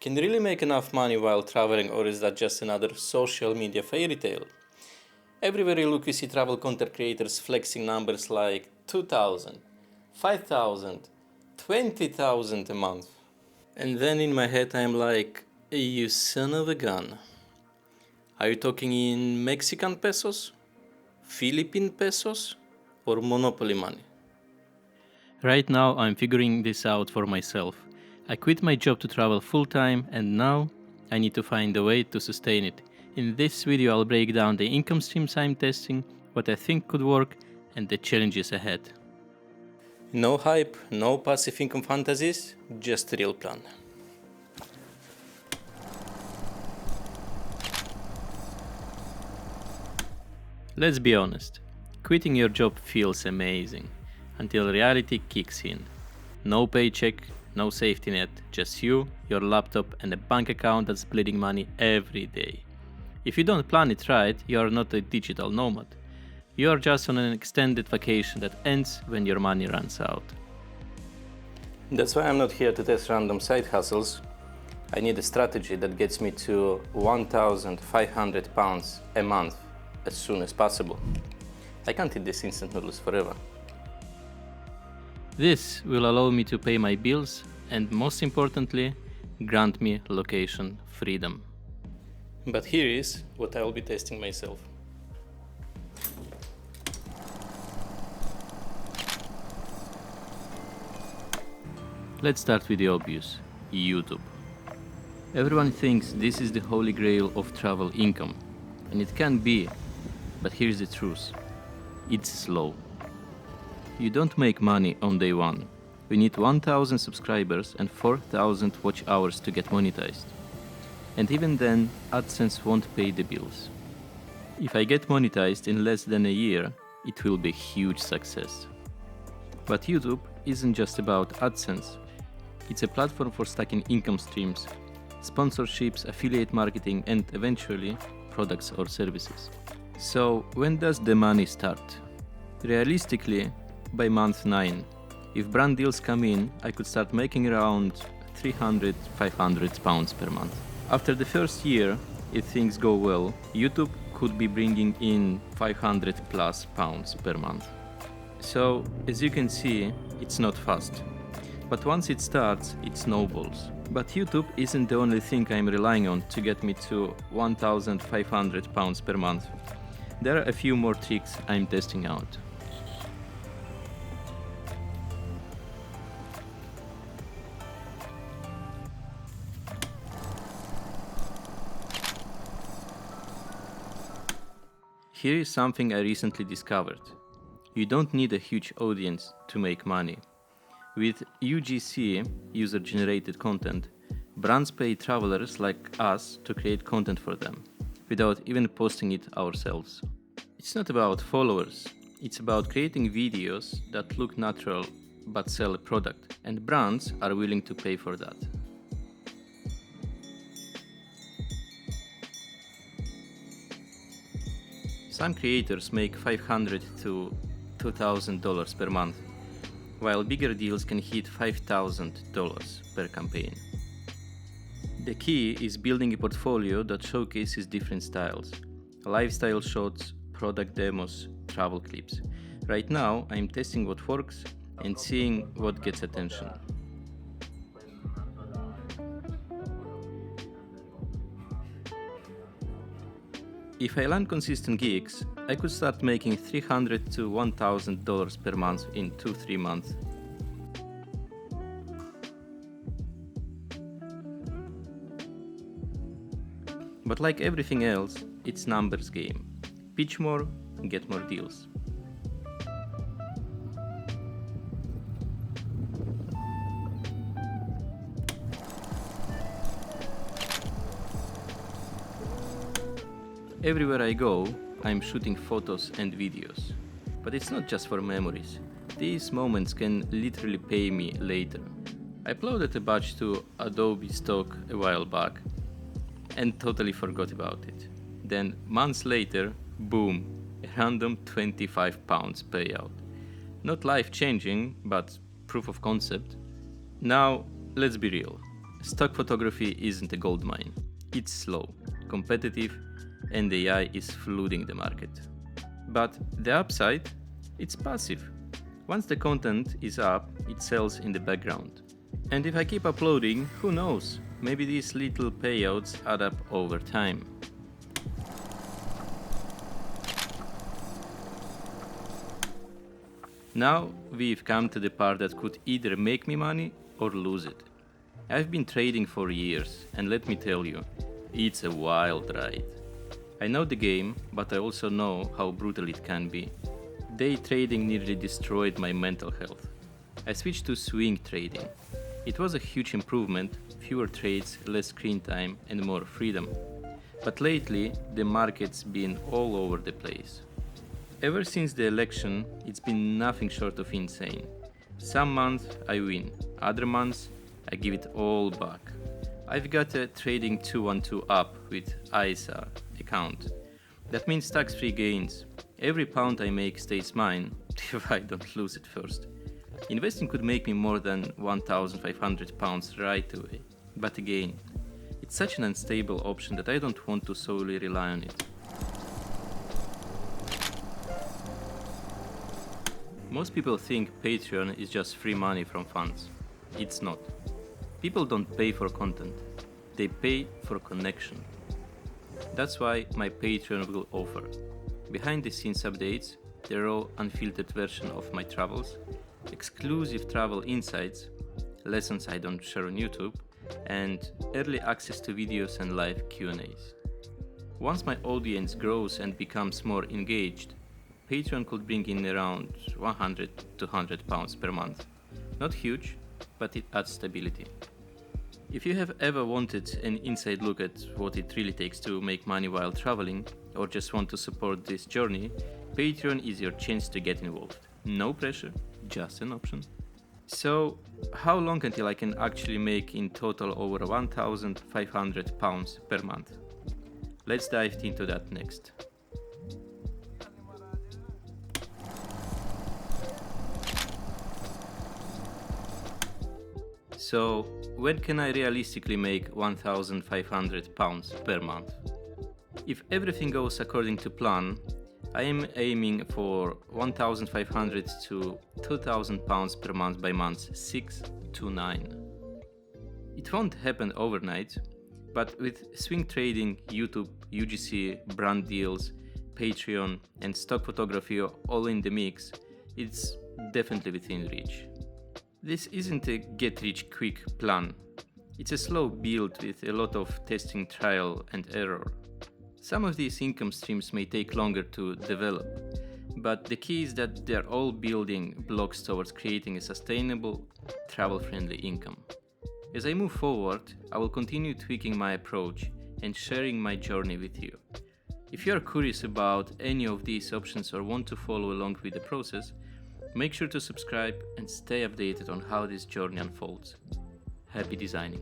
Can you really make enough money while traveling, or is that just another social media fairy tale? Everywhere you look, you see travel content creators flexing numbers like 2,000, 5,000, 20,000 a month. And then in my head I'm like, you son of a gun. Are you talking in Mexican pesos, Philippine pesos, or Monopoly money? Right now I'm figuring this out for myself. I quit my job to travel full-time and now I need to find a way to sustain it. In this video I'll break down the income streams I'm testing, what I think could work, and the challenges ahead. No hype, no passive income fantasies, just a real plan. Let's be honest, quitting your job feels amazing, until reality kicks in. No paycheck, no safety net, just you, your laptop, and a bank account that's bleeding money every day. If you don't plan it right, you are not a digital nomad. You are just on an extended vacation that ends when your money runs out. That's why I'm not here to test random side hustles. I need a strategy that gets me to £1,500 a month as soon as possible. I can't eat these instant noodles forever. This will allow me to pay my bills and, most importantly, grant me location freedom. But here is what I will be testing myself. Let's start with the obvious, YouTube. Everyone thinks this is the holy grail of travel income, and it can be, but here's the truth. It's slow. You don't make money on day one. We need 1,000 subscribers and 4,000 watch hours to get monetized. And even then, AdSense won't pay the bills. If I get monetized in less than a year, it will be a huge success. But YouTube isn't just about AdSense. It's a platform for stacking income streams, sponsorships, affiliate marketing, and eventually products or services. So when does the money start? Realistically, by month 9. If brand deals come in, I could start making around 300-500 pounds per month. After the first year, if things go well, YouTube could be bringing in 500 plus pounds per month. So, as you can see, it's not fast. But once it starts, it snowballs. But YouTube isn't the only thing I'm relying on to get me to 1,500 pounds per month. There are a few more tricks I'm testing out. Here is something I recently discovered. You don't need a huge audience to make money. With UGC, user-generated content, brands pay travelers like us to create content for them, without even posting it ourselves. It's not about followers, it's about creating videos that look natural but sell a product, and brands are willing to pay for that. Some creators make $500 to $2,000 per month, while bigger deals can hit $5,000 per campaign. The key is building a portfolio that showcases different styles: lifestyle shots, product demos, travel clips. Right now, I'm testing what works and seeing what gets attention. If I land consistent gigs, I could start making $300 to $1,000 per month in 2-3 months. But like everything else, it's numbers game. Pitch more, get more deals. Everywhere I go, I'm shooting photos and videos. But it's not just for memories. These moments can literally pay me later. I uploaded a batch to Adobe Stock a while back and totally forgot about it. Then months later, boom, a random £25 payout. Not life-changing, but proof of concept. Now, let's be real. Stock photography isn't a gold mine. It's slow, competitive, and AI is flooding the market. But the upside? It's passive. Once the content is up, it sells in the background. And if I keep uploading, who knows? Maybe these little payouts add up over time. Now we've come to the part that could either make me money or lose it. I've been trading for years, and let me tell you, it's a wild ride. I know the game, but I also know how brutal it can be. Day trading nearly destroyed my mental health. I switched to swing trading. It was a huge improvement, fewer trades, less screen time, and more freedom. But lately, the market's been all over the place. Ever since the election, it's been nothing short of insane. Some months I win, other months I give it all back. I've got a trading 212 app with ISA account. That means tax-free gains. Every pound I make stays mine if I don't lose it first. Investing could make me more than £1,500 right away. But again, it's such an unstable option that I don't want to solely rely on it. Most people think Patreon is just free money from fans. It's not. People don't pay for content. They pay for connection. That's why my Patreon will offer behind the scenes updates, the raw unfiltered version of my travels, exclusive travel insights, lessons I don't share on YouTube, and early access to videos and live Q&As. Once my audience grows and becomes more engaged, Patreon could bring in around £100 to £200 per month. Not huge, but it adds stability. If you have ever wanted an inside look at what it really takes to make money while traveling, or just want to support this journey, Patreon is your chance to get involved. No pressure, just an option. So, how long until I can actually make in total over £1,500 per month? Let's dive into that next. So, when can I realistically make £1,500 per month? If everything goes according to plan, I am aiming for £1,500 to £2,000 per month by months 6 to 9. It won't happen overnight, but with swing trading, YouTube, UGC, brand deals, Patreon, and stock photography all in the mix, it's definitely within reach. This isn't a get-rich-quick plan. It's a slow build with a lot of testing, trial, and error. Some of these income streams may take longer to develop, but the key is that they're all building blocks towards creating a sustainable, travel-friendly income. As I move forward, I will continue tweaking my approach and sharing my journey with you. If you are curious about any of these options or want to follow along with the process, make sure to subscribe and stay updated on how this journey unfolds. Happy designing!